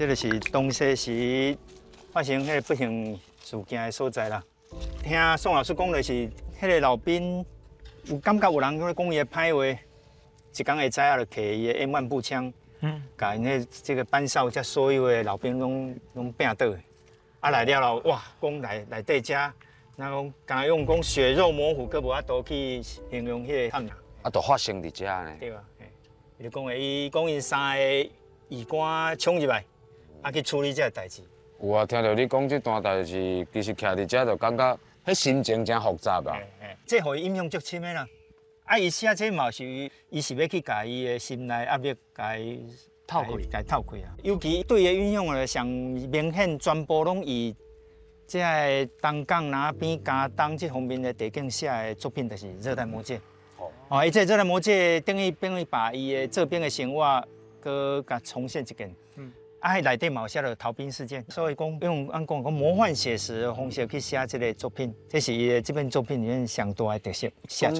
这个是当时时发生迄个不幸事件的所在啦。听宋老师讲的是，迄个老兵有感觉有人在讲伊的歹话，一天会知影就摕伊的 M1步枪，甲因迄这个班哨甲所有的老兵拢拼倒。啊来了后，哇，讲内底遮，然后敢用讲血肉模糊，佫无法度去形容迄个惨啦。啊，都发生伫遮呢。对啊，伊就讲的，伊讲因3个义官冲入来，啊去处理这个代志。有啊，听到你讲这段代志，其实徛伫遮就感觉，迄心情真复杂啊。这互伊影响足深的啦。啊，伊写这嘛是伊是要去甲伊的心内压力甲伊透开啊。尤其对伊影响的上明显，全部拢以这个东港那边加东这方面的地景写的作品，就是《热带魔戒》。哦，伊这《热带魔戒》等于把伊的这边的生活，佮甲重现一遍。啊，内底嘛有写了逃兵事件，所以讲用按讲魔幻写实的方式去写这个作品，这是伊的这本作品里面上大的特色，写出来。